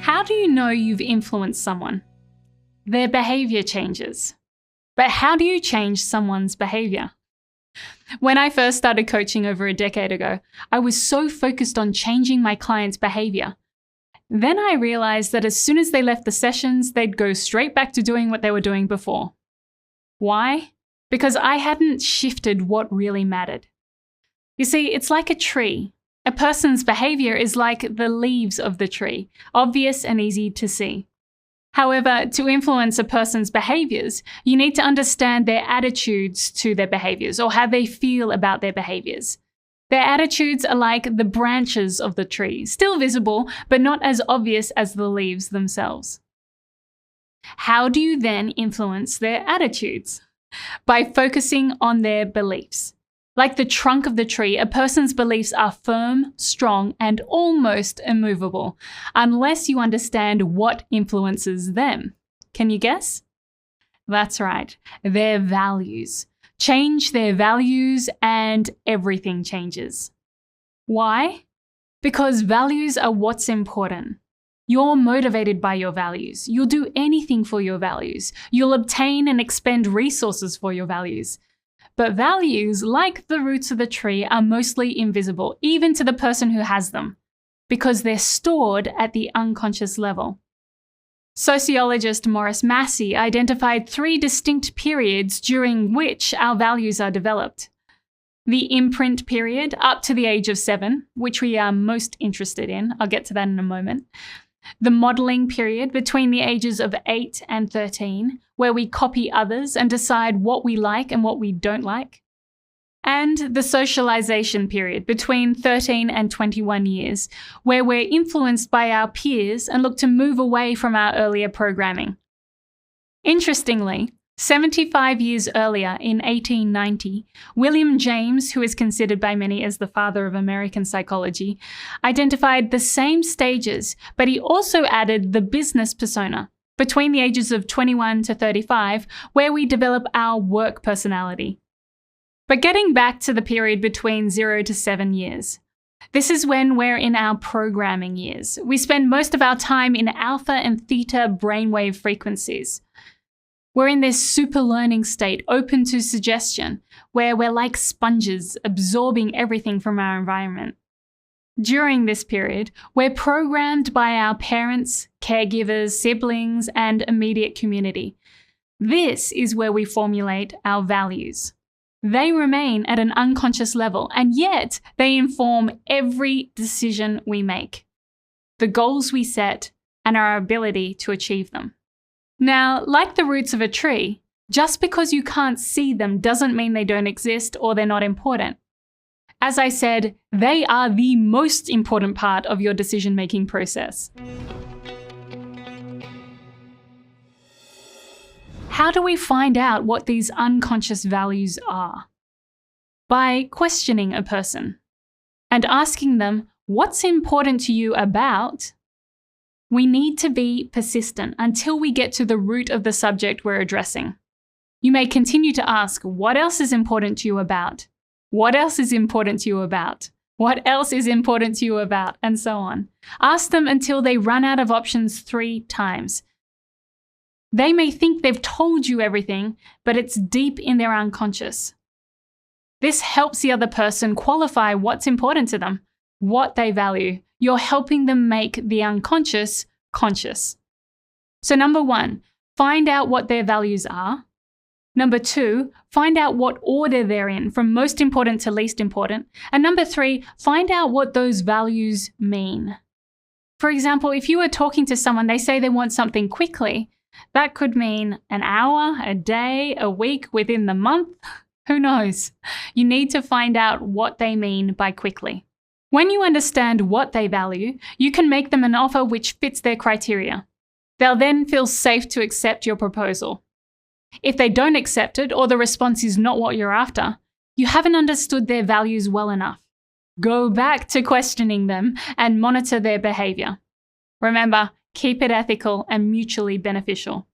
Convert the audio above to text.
How do you know you've influenced someone? Their behavior changes. But how do you change someone's behavior? When I first started coaching over a decade ago, I was so focused on changing my clients' behavior. Then I realized that as soon as they left the sessions, they'd go straight back to doing what they were doing before. Why? Because I hadn't shifted what really mattered. You see, it's like a tree. A person's behavior is like the leaves of the tree, obvious and easy to see. However, to influence a person's behaviors, you need to understand their attitudes to their behaviors or how they feel about their behaviors. Their attitudes are like the branches of the tree, still visible, but not as obvious as the leaves themselves. How do you then influence their attitudes? By focusing on their beliefs. Like the trunk of the tree, a person's beliefs are firm, strong, and almost immovable, unless you understand what influences them. Can you guess? That's right, their values. Change their values and everything changes. Why? Because values are what's important. You're motivated by your values. You'll do anything for your values. You'll obtain and expend resources for your values. But values, like the roots of the tree, are mostly invisible, even to the person who has them, because they're stored at the unconscious level. Sociologist Maurice Massey identified 3 distinct periods during which our values are developed. The imprint period, up to the age of 7, which we are most interested in. I'll get to that in a moment. The modeling period between the ages of 8 and 13, where we copy others and decide what we like and what we don't like. And the socialization period between 13 and 21 years, where we're influenced by our peers and look to move away from our earlier programming. Interestingly, 75 years earlier, in 1890, William James, who is considered by many as the father of American psychology, identified the same stages, but he also added the business persona, between the ages of 21 to 35, where we develop our work personality. But getting back to the period between 0 to 7 years, this is when we're in our programming years. We spend most of our time in alpha and theta brainwave frequencies. We're in this super learning state, open to suggestion, where we're like sponges, absorbing everything from our environment. During this period, we're programmed by our parents, caregivers, siblings, and immediate community. This is where we formulate our values. They remain at an unconscious level, and yet they inform every decision we make, the goals we set, and our ability to achieve them. Now, like the roots of a tree, just because you can't see them doesn't mean they don't exist or they're not important. As I said, they are the most important part of your decision-making process. How do we find out what these unconscious values are? By questioning a person and asking them, what's important to you about? We need to be persistent until we get to the root of the subject we're addressing. You may continue to ask, what else is important to you about? What else is important to you about? What else is important to you about? And so on. Ask them until they run out of options 3 times. They may think they've told you everything, but it's deep in their unconscious. This helps the other person qualify what's important to them, what they value. You're helping them make the unconscious conscious. So number 1, find out what their values are. Number 2, find out what order they're in, from most important to least important. And number 3, find out what those values mean. For example, if you are talking to someone, they say they want something quickly, that could mean an hour, a day, a week, within the month. Who knows? You need to find out what they mean by quickly. When you understand what they value, you can make them an offer which fits their criteria. They'll then feel safe to accept your proposal. If they don't accept it or the response is not what you're after, you haven't understood their values well enough. Go back to questioning them and monitor their behavior. Remember, keep it ethical and mutually beneficial.